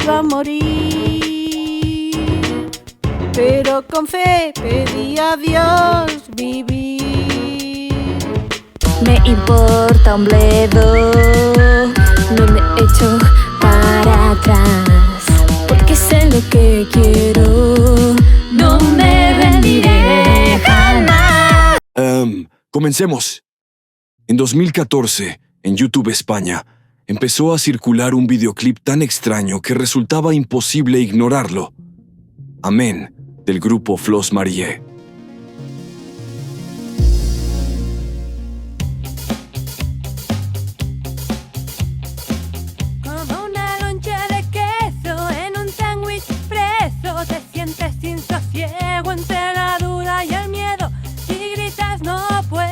iba a morir, pero con fe pedí a Dios vivir. Me importa un bledo, no me echo para atrás, porque sé lo que quiero, no me rendiré jamás. Comencemos. En 2014, en YouTube España, empezó a circular un videoclip tan extraño que resultaba imposible ignorarlo. Amén, del grupo Flos Marie. Como una loncha de queso en un sándwich preso, te sientes sin sosiego entre la duda y el miedo y gritas no puedo.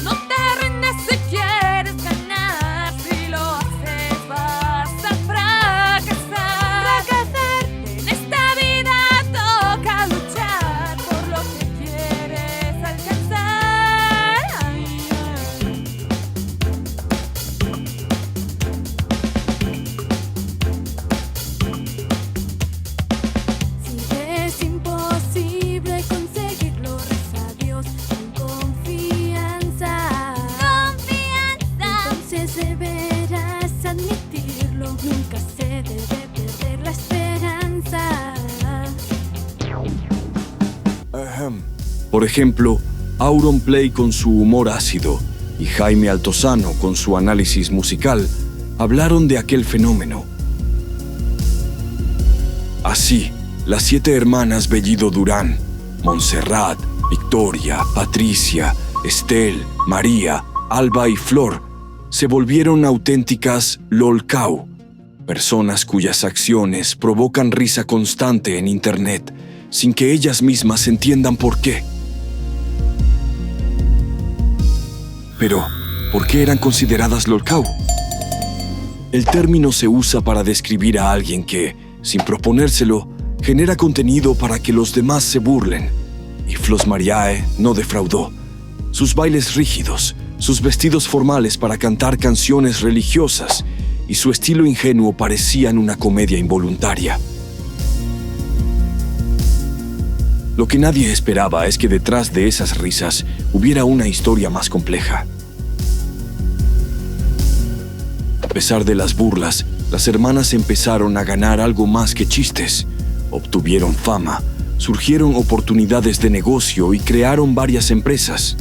No te rindes si quieres ganar, si lo haces vas a fracasar. En esta vida toca luchar por lo que quieres alcanzar. Si es imposible conseguirlo, reza a Dios con confianza. Entonces deberás admitirlo, nunca se debe perder la esperanza. Por ejemplo, Auronplay con su humor ácido y Jaime Altozano con su análisis musical hablaron de aquel fenómeno. Así, las 7 hermanas Bellido Durán, Montserrat, Victoria, Patricia, Estel, María, Alba y Flor, se volvieron auténticas lolcow, personas cuyas acciones provocan risa constante en Internet, sin que ellas mismas entiendan por qué. Pero, ¿por qué eran consideradas lolcow? El término se usa para describir a alguien que, sin proponérselo, genera contenido para que los demás se burlen. Y Flos Marie no defraudó. Sus bailes rígidos, sus vestidos formales para cantar canciones religiosas y su estilo ingenuo parecían una comedia involuntaria. Lo que nadie esperaba es que detrás de esas risas hubiera una historia más compleja. A pesar de las burlas, las hermanas empezaron a ganar algo más que chistes. Obtuvieron fama, surgieron oportunidades de negocio y crearon varias empresas.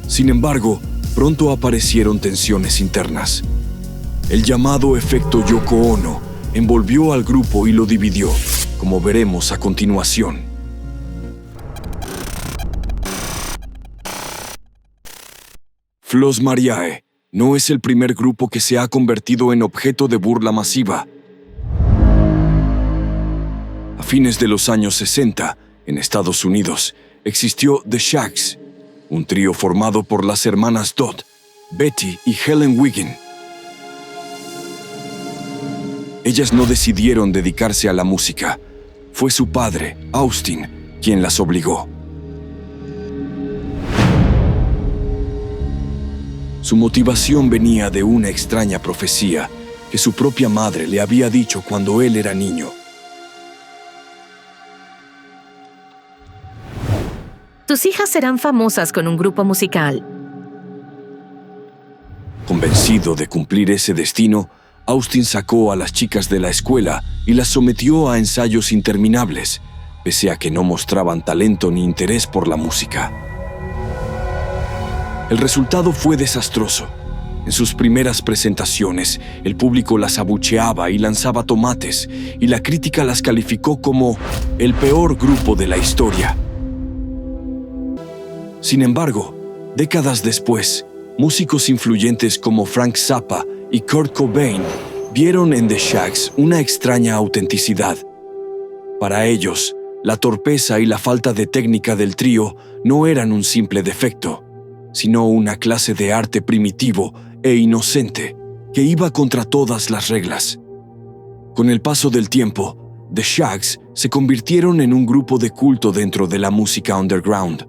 Sin embargo, pronto aparecieron tensiones internas. El llamado efecto Yoko Ono envolvió al grupo y lo dividió, como veremos a continuación. Flos Marie no es el primer grupo que se ha convertido en objeto de burla masiva. A fines de los años 60, en Estados Unidos, existió The Shaggs, un trío formado por las hermanas Dot, Betty y Helen Wiggin. Ellas no decidieron dedicarse a la música. Fue su padre, Austin, quien las obligó. Su motivación venía de una extraña profecía que su propia madre le había dicho cuando él era niño. Tus hijas serán famosas con un grupo musical. Convencido de cumplir ese destino, Austin sacó a las chicas de la escuela y las sometió a ensayos interminables, pese a que no mostraban talento ni interés por la música. El resultado fue desastroso. En sus primeras presentaciones, el público las abucheaba y lanzaba tomates, y la crítica las calificó como el peor grupo de la historia. Sin embargo, décadas después, músicos influyentes como Frank Zappa y Kurt Cobain vieron en The Shaggs una extraña autenticidad. Para ellos, la torpeza y la falta de técnica del trío no eran un simple defecto, sino una clase de arte primitivo e inocente que iba contra todas las reglas. Con el paso del tiempo, The Shaggs se convirtieron en un grupo de culto dentro de la música underground.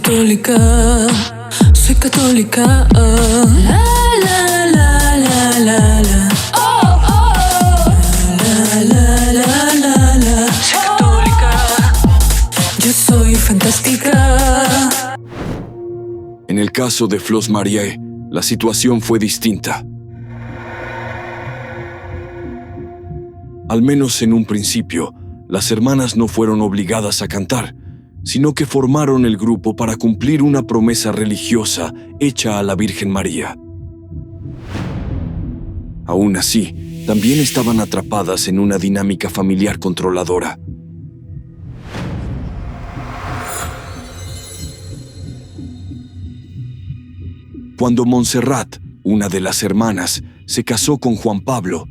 católica, soy católica. La, la, la, la, la, la. Oh, oh. La, la, la, la, la. Soy católica, yo soy fantástica. En el caso de Flos Mariae, la situación fue distinta. Al menos en un principio, las hermanas no fueron obligadas a cantar, sino que formaron el grupo para cumplir una promesa religiosa hecha a la Virgen María. Aún así, también estaban atrapadas en una dinámica familiar controladora. Cuando Montserrat, una de las hermanas, se casó con Juan Pablo,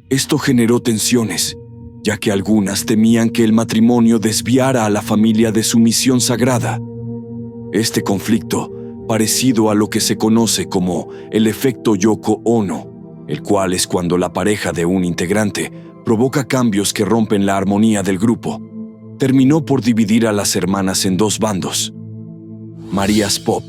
esto generó tensiones, ya que algunas temían que el matrimonio desviara a la familia de su misión sagrada. Este conflicto, parecido a lo que se conoce como el efecto Yoko Ono, el cual es cuando la pareja de un integrante provoca cambios que rompen la armonía del grupo, terminó por dividir a las hermanas en dos bandos. María's Pop,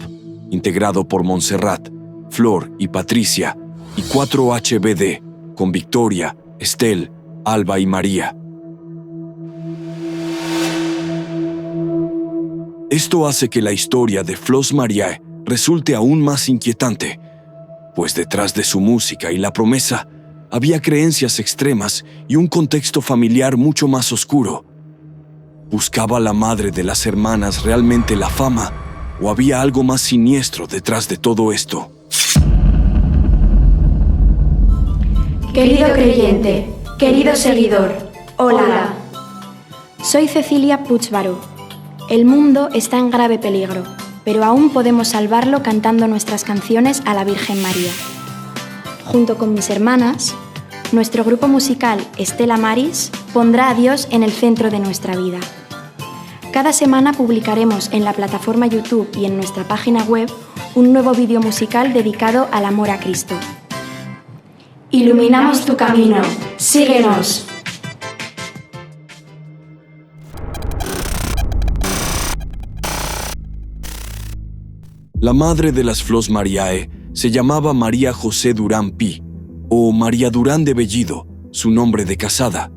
integrado por Montserrat, Flor y Patricia, y 4HBD, con Victoria, Estel, Alba y María. Esto hace que la historia de Flos Mariae resulte aún más inquietante, pues detrás de su música y la promesa había creencias extremas y un contexto familiar mucho más oscuro. ¿Buscaba la madre de las hermanas realmente la fama o había algo más siniestro detrás de todo esto? Querido creyente, querido seguidor, hola. Soy Cecilia Puigbaró. El mundo está en grave peligro, pero aún podemos salvarlo cantando nuestras canciones a la Virgen María. Junto con mis hermanas, nuestro grupo musical Estela Maris pondrá a Dios en el centro de nuestra vida. Cada semana publicaremos en la plataforma YouTube y en nuestra página web un nuevo vídeo musical dedicado al amor a Cristo. Iluminamos tu camino. Síguenos. La madre de las Flos Mariae se llamaba María José Durán Pi, o María Durán de Bellido, su nombre de casada.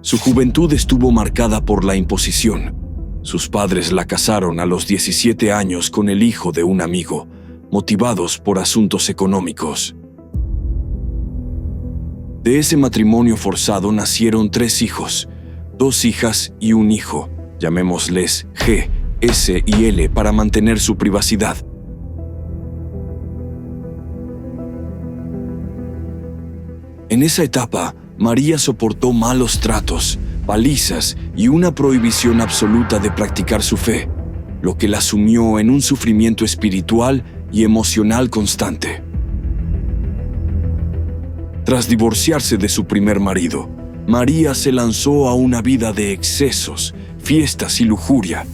Su juventud estuvo marcada por la imposición. Sus padres la casaron a los 17 años con el hijo de un amigo, motivados por asuntos económicos. De ese matrimonio forzado nacieron 3 hijos, 2 hijas y un hijo, llamémosles G, S y L para mantener su privacidad. En esa etapa, María soportó malos tratos, palizas y una prohibición absoluta de practicar su fe, lo que la sumió en un sufrimiento espiritual y emocional constante. Tras divorciarse de su primer marido, María se lanzó a una vida de excesos, fiestas y lujuria.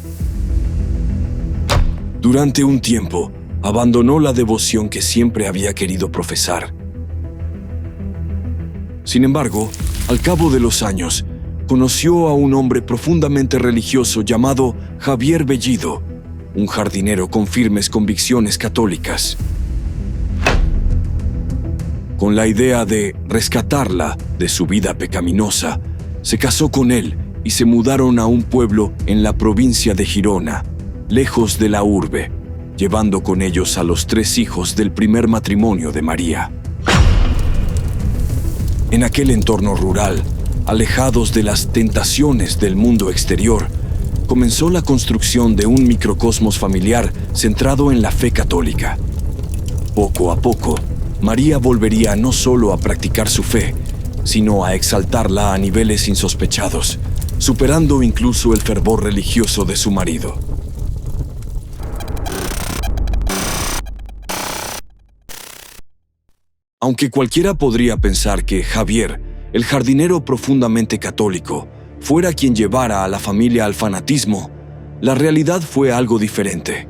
Durante un tiempo, abandonó la devoción que siempre había querido profesar. Sin embargo, al cabo de los años, conoció a un hombre profundamente religioso llamado Javier Bellido, un jardinero con firmes convicciones católicas. Con la idea de rescatarla de su vida pecaminosa, se casó con él y se mudaron a un pueblo en la provincia de Girona, lejos de la urbe, llevando con ellos a los 3 hijos del primer matrimonio de María. En aquel entorno rural, alejados de las tentaciones del mundo exterior, comenzó la construcción de un microcosmos familiar centrado en la fe católica. Poco a poco, María volvería no solo a practicar su fe, sino a exaltarla a niveles insospechados, superando incluso el fervor religioso de su marido. Aunque cualquiera podría pensar que Javier, el jardinero profundamente católico, fuera quien llevara a la familia al fanatismo, la realidad fue algo diferente.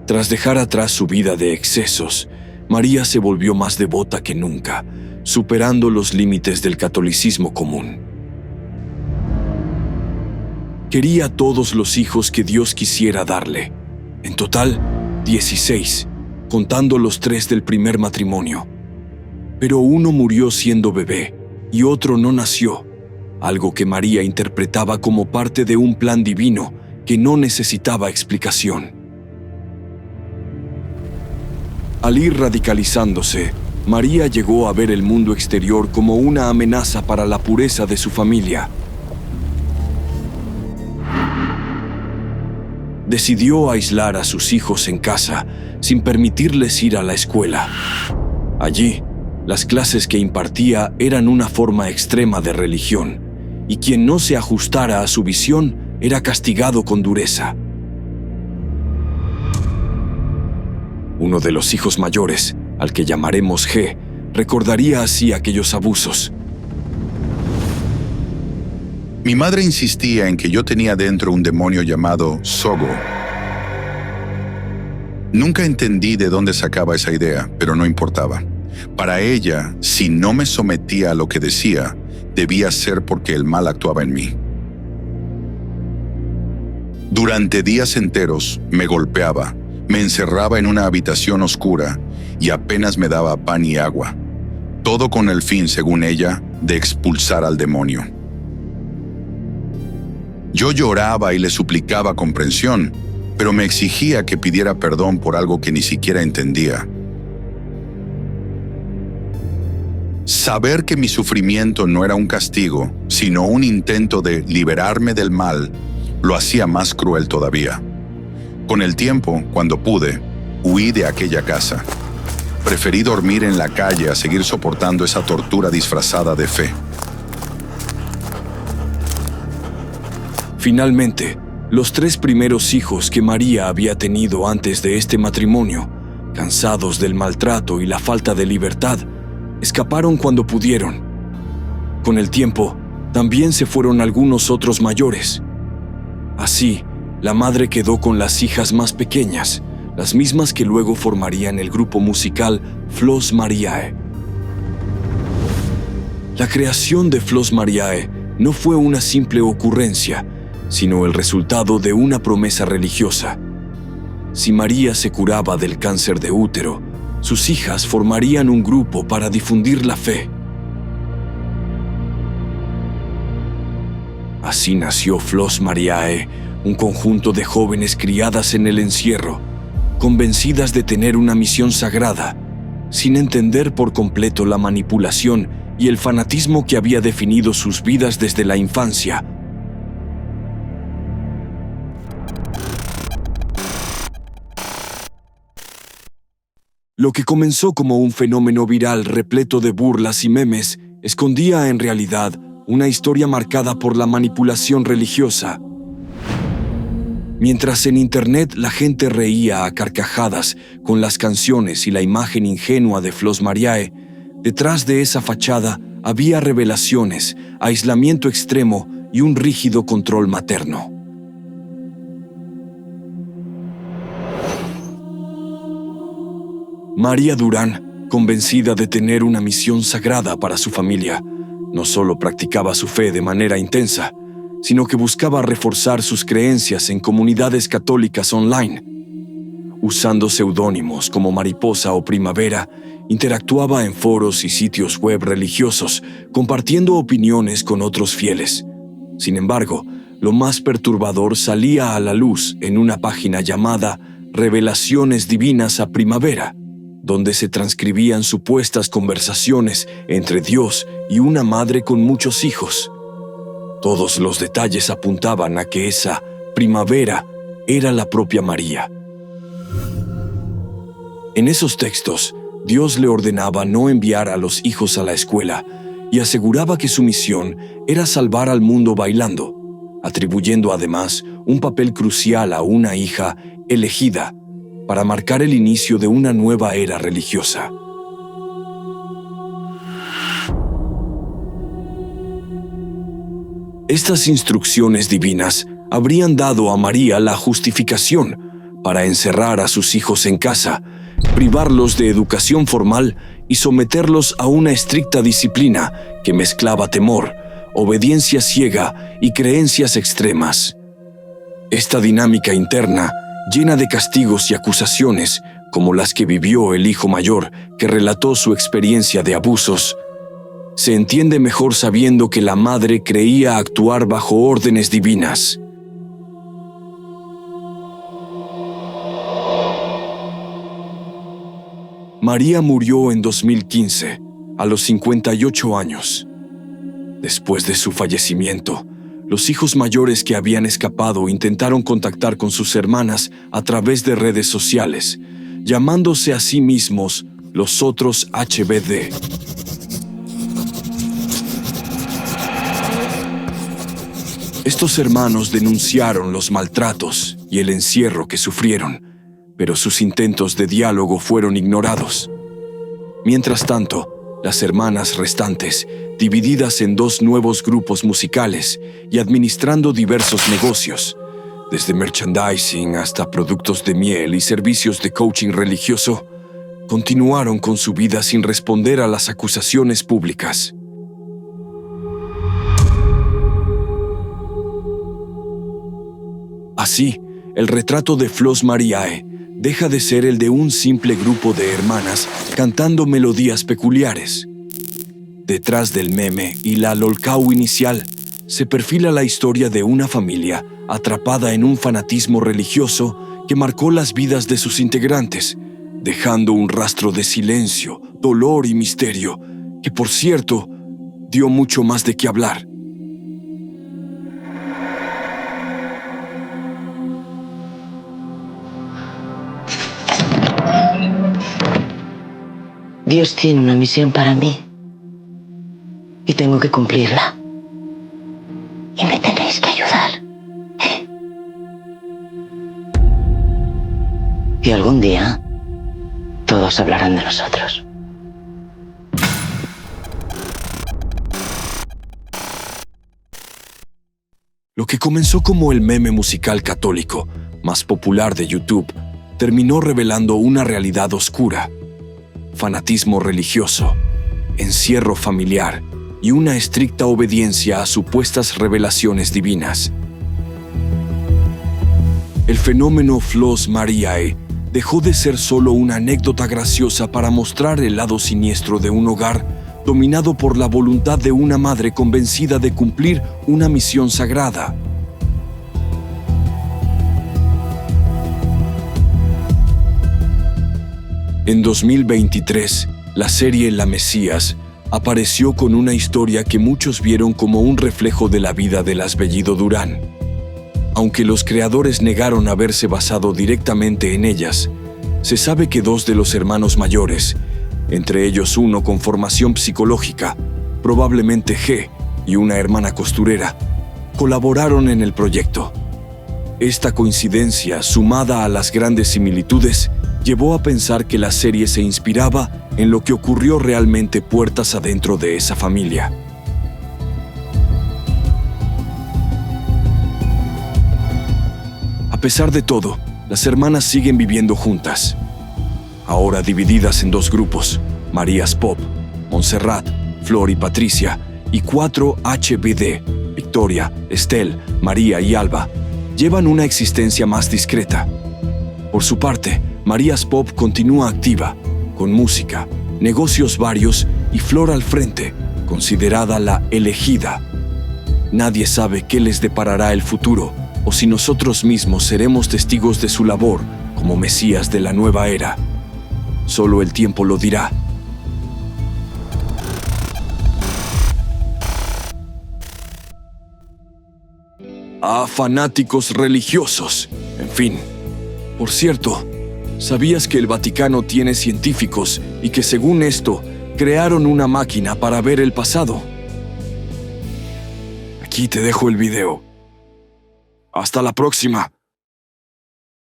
Tras dejar atrás su vida de excesos, María se volvió más devota que nunca, superando los límites del catolicismo común. Quería todos los hijos que Dios quisiera darle. En total, 16, contando los 3 del primer matrimonio. Pero uno murió siendo bebé y otro no nació, algo que María interpretaba como parte de un plan divino que no necesitaba explicación. Al ir radicalizándose, María llegó a ver el mundo exterior como una amenaza para la pureza de su familia. Decidió aislar a sus hijos en casa sin permitirles ir a la escuela. Allí, las clases que impartía eran una forma extrema de religión, y quien no se ajustara a su visión era castigado con dureza. Uno de los hijos mayores, al que llamaremos G, recordaría así aquellos abusos. Mi madre insistía en que yo tenía dentro un demonio llamado Sogo. Nunca entendí de dónde sacaba esa idea, pero no importaba. Para ella, si no me sometía a lo que decía, debía ser porque el mal actuaba en mí. Durante días enteros me golpeaba, me encerraba en una habitación oscura y apenas me daba pan y agua. Todo con el fin, según ella, de expulsar al demonio. Yo lloraba y le suplicaba comprensión, pero me exigía que pidiera perdón por algo que ni siquiera entendía. Saber que mi sufrimiento no era un castigo, sino un intento de liberarme del mal, lo hacía más cruel todavía. Con el tiempo, cuando pude, huí de aquella casa. Preferí dormir en la calle a seguir soportando esa tortura disfrazada de fe. Finalmente, los 3 primeros hijos que María había tenido antes de este matrimonio, cansados del maltrato y la falta de libertad, escaparon cuando pudieron. Con el tiempo, también se fueron algunos otros mayores. Así, la madre quedó con las hijas más pequeñas, las mismas que luego formarían el grupo musical Flos Mariae. La creación de Flos Mariae no fue una simple ocurrencia, sino el resultado de una promesa religiosa. Si María se curaba del cáncer de útero, sus hijas formarían un grupo para difundir la fe. Así nació Flos Mariae, un conjunto de jóvenes criadas en el encierro, convencidas de tener una misión sagrada, sin entender por completo la manipulación y el fanatismo que había definido sus vidas desde la infancia. Lo que comenzó como un fenómeno viral repleto de burlas y memes, escondía en realidad una historia marcada por la manipulación religiosa. Mientras en Internet la gente reía a carcajadas con las canciones y la imagen ingenua de Flos Mariae, detrás de esa fachada había revelaciones, aislamiento extremo y un rígido control materno. María Durán, convencida de tener una misión sagrada para su familia, no solo practicaba su fe de manera intensa, sino que buscaba reforzar sus creencias en comunidades católicas online. Usando seudónimos como Mariposa o Primavera, interactuaba en foros y sitios web religiosos, compartiendo opiniones con otros fieles. Sin embargo, lo más perturbador salía a la luz en una página llamada Revelaciones Divinas a Primavera, donde se transcribían supuestas conversaciones entre Dios y una madre con muchos hijos. Todos los detalles apuntaban a que esa Primavera era la propia María. En esos textos, Dios le ordenaba no enviar a los hijos a la escuela y aseguraba que su misión era salvar al mundo bailando, atribuyendo además un papel crucial a una hija elegida para marcar el inicio de una nueva era religiosa. Estas instrucciones divinas habrían dado a María la justificación para encerrar a sus hijos en casa, privarlos de educación formal y someterlos a una estricta disciplina que mezclaba temor, obediencia ciega y creencias extremas. Esta dinámica interna, llena de castigos y acusaciones, como las que vivió el hijo mayor que relató su experiencia de abusos, se entiende mejor sabiendo que la madre creía actuar bajo órdenes divinas. María murió en 2015, a los 58 años. Después de su fallecimiento, los hijos mayores que habían escapado intentaron contactar con sus hermanas a través de redes sociales, llamándose a sí mismos los otros HBD. Estos hermanos denunciaron los maltratos y el encierro que sufrieron, pero sus intentos de diálogo fueron ignorados. Mientras tanto, las hermanas restantes, divididas en 2 nuevos grupos musicales y administrando diversos negocios, desde merchandising hasta productos de miel y servicios de coaching religioso, continuaron con su vida sin responder a las acusaciones públicas. Así, el retrato de Flos Mariae deja de ser el de un simple grupo de hermanas cantando melodías peculiares. Detrás del meme y la lolcau inicial, se perfila la historia de una familia atrapada en un fanatismo religioso que marcó las vidas de sus integrantes, dejando un rastro de silencio, dolor y misterio, que por cierto, dio mucho más de qué hablar. Dios tiene una misión para mí y tengo que cumplirla. Y me tenéis que ayudar. Y algún día todos hablarán de nosotros. Lo que comenzó como el meme musical católico más popular de YouTube terminó revelando una realidad oscura: fanatismo religioso, encierro familiar y una estricta obediencia a supuestas revelaciones divinas. El fenómeno Flos Mariae dejó de ser solo una anécdota graciosa para mostrar el lado siniestro de un hogar dominado por la voluntad de una madre convencida de cumplir una misión sagrada. En 2023, la serie La Mesías apareció con una historia que muchos vieron como un reflejo de la vida del Bellido Durán. Aunque los creadores negaron haberse basado directamente en ellas, se sabe que 2 de los hermanos mayores, entre ellos uno con formación psicológica, probablemente G, y una hermana costurera, colaboraron en el proyecto. Esta coincidencia, sumada a las grandes similitudes, llevó a pensar que la serie se inspiraba en lo que ocurrió realmente puertas adentro de esa familia. A pesar de todo, las hermanas siguen viviendo juntas. Ahora divididas en 2 grupos: Marías Pop, Montserrat, Flor y Patricia, y 4 HBD, Victoria, Estel, María y Alba, llevan una existencia más discreta. Por su parte, Marías Pop continúa activa, con música, negocios varios y Flor al frente, considerada la elegida. Nadie sabe qué les deparará el futuro o si nosotros mismos seremos testigos de su labor como Mesías de la nueva era. Solo el tiempo lo dirá. A fanáticos religiosos, en fin. Por cierto, ¿sabías que el Vaticano tiene científicos y que según esto, crearon una máquina para ver el pasado? Aquí te dejo el video. Hasta la próxima.